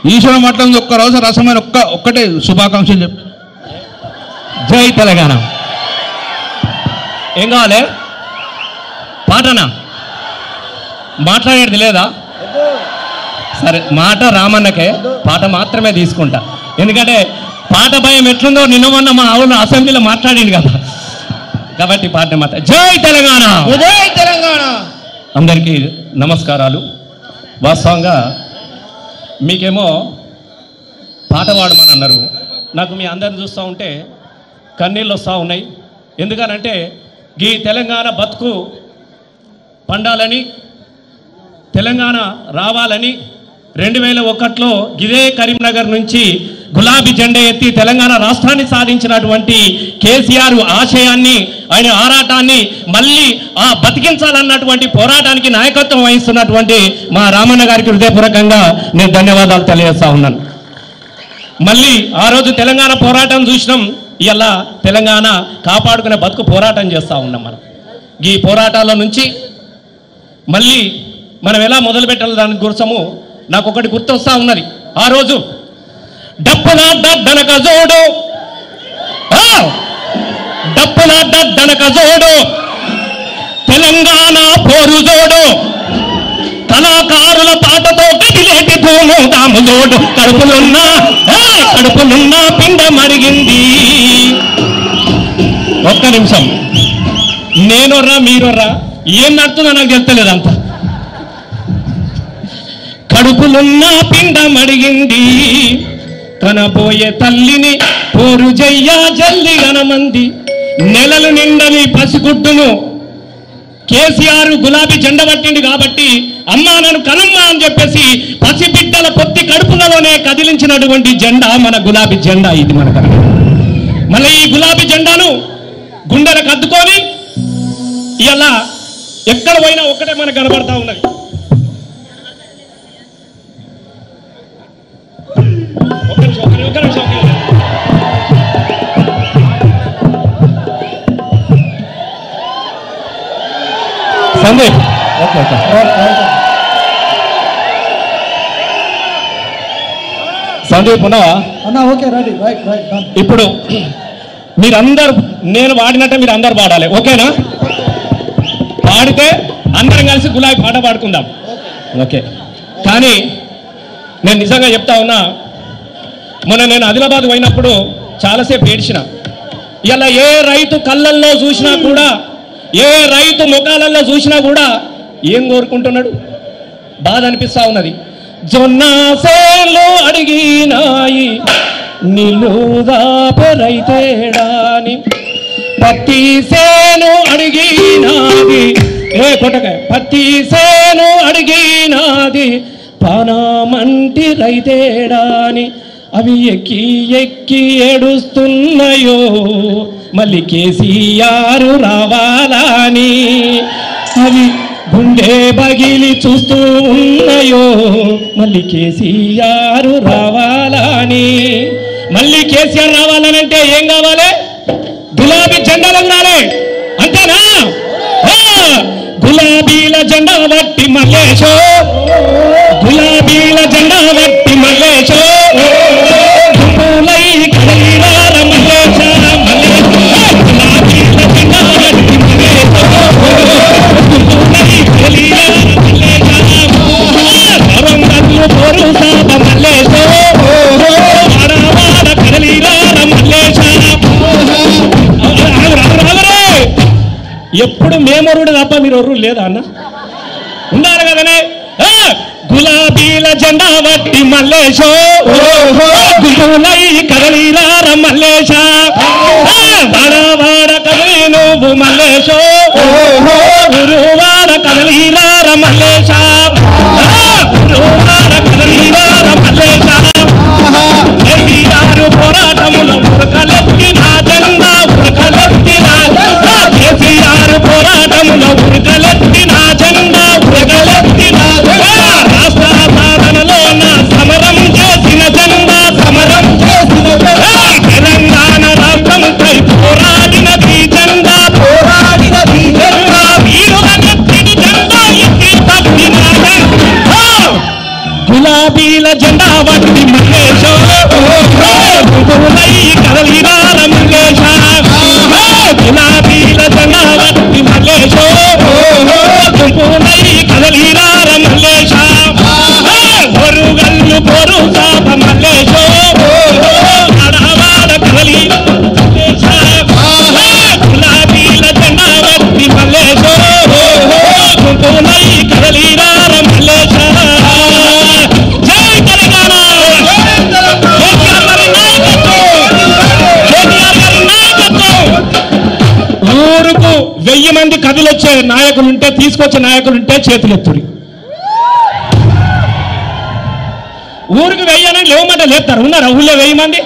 ఈశ్వర మఠం ఒక్కరోజు రసమైన ఒక్కటే శుభాకాంక్షలు చెప్పు. జై తెలంగాణ. ఏం కావాలి? పాటనా? మాట్లాడేది లేదా? సరే, మాట రామన్నకే, పాట మాత్రమే తీసుకుంటా. ఎందుకంటే పాట భయం ఎట్లుందో నిన్న మొన్న మా ఆవులు అసెంబ్లీలో మాట్లాడింది కదా, కాబట్టి పాట మాత్రం. జై తెలంగాణ. జై తెలంగాణ. అందరికీ నమస్కారాలు. వాస్తవంగా మీకేమో పాట పాడమని అన్నారు. నాకు మీ అందరిని చూస్తూ ఉంటే కన్నీళ్ళు వస్తూ ఉన్నాయి. ఎందుకనంటే ఈ తెలంగాణ బతుకు పండాలని, తెలంగాణ రావాలని 2001లో ఇదే కరీంనగర్ నుంచి గులాబీ జెండా ఎత్తి తెలంగాణ రాష్ట్రాన్ని సాధించినటువంటి కేసీఆర్ ఆశయాన్ని, ఆయన ఆరాటాన్ని మళ్ళీ బతికించాలన్నటువంటి పోరాటానికి నాయకత్వం వహిస్తున్నటువంటి మా రామన్న గారికి హృదయపూర్వకంగా నేను ధన్యవాదాలు తెలియజేస్తా ఉన్నాను. మళ్ళీ ఆ రోజు తెలంగాణ పోరాటం చూసినాం, ఇలా తెలంగాణ కాపాడుకునే బతుకు పోరాటం చేస్తూ ఉన్నాం. మనం ఈ పోరాటాల నుంచి మళ్ళీ మనం ఎలా మొదలు పెట్టాలి దాని కోసము నాకు ఒకటి గుర్తొస్తా ఉన్నది. ఆ రోజు డప్పుల దనక జోడు, డప్పుల దనక జోడు, తెలంగాణ పోరు జోడు, కళాకారుల పాటతో గదిలేటి భూము దాము జోడు, కడుపులున్న పిండ మరిగింది. ఒక్క నిమిషం, నేనొర్రా మీరొర్రా ఏం నడుతుందో నాకు తెలుస్తలేదంత. కడుపులున్న పిండ మడిగింది, కనబోయే తల్లిని పోరు జయ్యా జల్లి గనమంది. నెలలు నిండని పసిగుడ్డును కేసీఆర్ గులాబీ జెండా పట్టింది కాబట్టి అమ్మా నన్ను కనమ్మా అని చెప్పేసి పసిబిడ్డల పొత్తి కడుపులలోనే కదిలించినటువంటి జెండా మన గులాబీ జెండా. ఇది మన కనుక మళ్ళీ ఈ గులాబీ జెండాను గుండెలకు అద్దుకొని ఇలా ఎక్కడ పోయినా ఒక్కటే మనకు కనబడతా ఉన్నది. సందీప్, సందీప్ ఉన్నావా? ఇప్పుడు మీరందరూ నేను పాడినట్టే మీరు అందరు పాడాలి, ఓకేనా? పాడితే అందరం కలిసి గులాబీ పాట పాడుకుందాం, ఓకే? కానీ నేను నిజంగా చెప్తా ఉన్నా, మొన్న నేను ఆదిలాబాద్ పోయినప్పుడు చాలాసేపు ఏడ్చిన. ఇలా ఏ రైతు కళ్ళల్లో చూసినా కూడా, ఏ రైతు ముఖాలలో చూసినా కూడా ఏం కోరుకుంటున్నాడు? బాధ అనిపిస్తా ఉన్నది. జొన్న సేలు అడిగినాయి నిలుదాపెరైతేడాని, పత్తి సేను అడిగినాది పత్తి సేను అడిగినాది పానమంటి రైతేడాని. అవి ఎక్కి ఎక్కి ఏడుస్తున్నాయో మళ్ళీ కేసీఆర్ రావాలని, అవి గుండె బగిలి చూస్తూ ఉన్నాయో మళ్ళీ కేసీఆర్ రావాలని. మళ్ళీ కేసీఆర్ రావాలనంటే ఏం కావాలి? గులాబీ జెండాలు ఉండాలి, అంతేనా? గులాబీల జెండా బట్టి మల్లేశో, గులాబీల జెండా బట్టి మల్లేశో, ఎప్పుడు మేమరుడు తప్ప మీరు ఒర్రు లేదా అన్న? ఉండాలి కదనే. గులాబీల జెండా బట్టి మల్లేశో, గుంపులై కదలిరార మల్లేశ, వాడ కదలి నువ్వు మల్లేశో, గురువాడ కదలిరార మల్లేశ, గురువాడ కదలిరార మల్లేశ. కేసీఆర్ పోరాటముల ఉరకలెత్తిన జెండా, ఉరకలెత్తిన కేసీఆర్ పోరాటముల ఉరకలెత్తిన జెండా, ఉరకలెత్తిన రాష్ట్ర సాధనలో నా సమరం చేసిన జెండా, సమరం చేసిన తెలంగాణ రాష్ట్రంపై పోరాడినది జెండా, పోరాడినది జెండా. వీరుల నెత్తిని జెండా ఎత్తి తప్పిన జెండా పట్టి మల్లేశ గుంపులై కదలిరార మల్లేశ గులాబీల జెండా పట్టి మల్లేశ గుంపులై కదలిరార మల్లేశ పొరుగల్లు పొరు సాప మల్లేశ ఆడవాడ కదలి మల్లేశ గులాబీల జెండా పట్టి మల్లేశ గుంపులై కదలిరార మల్లేశ ఊరుకు 1000 మంది కదిలొచ్చే నాయకులుంటే తీసుకొచ్చే నాయకులుంటే చేతులెత్తుడి. ఊరికి 1000 లేవమంటే లేపుతారు. ఉన్నారా ఊళ్ళో 1000 మంది?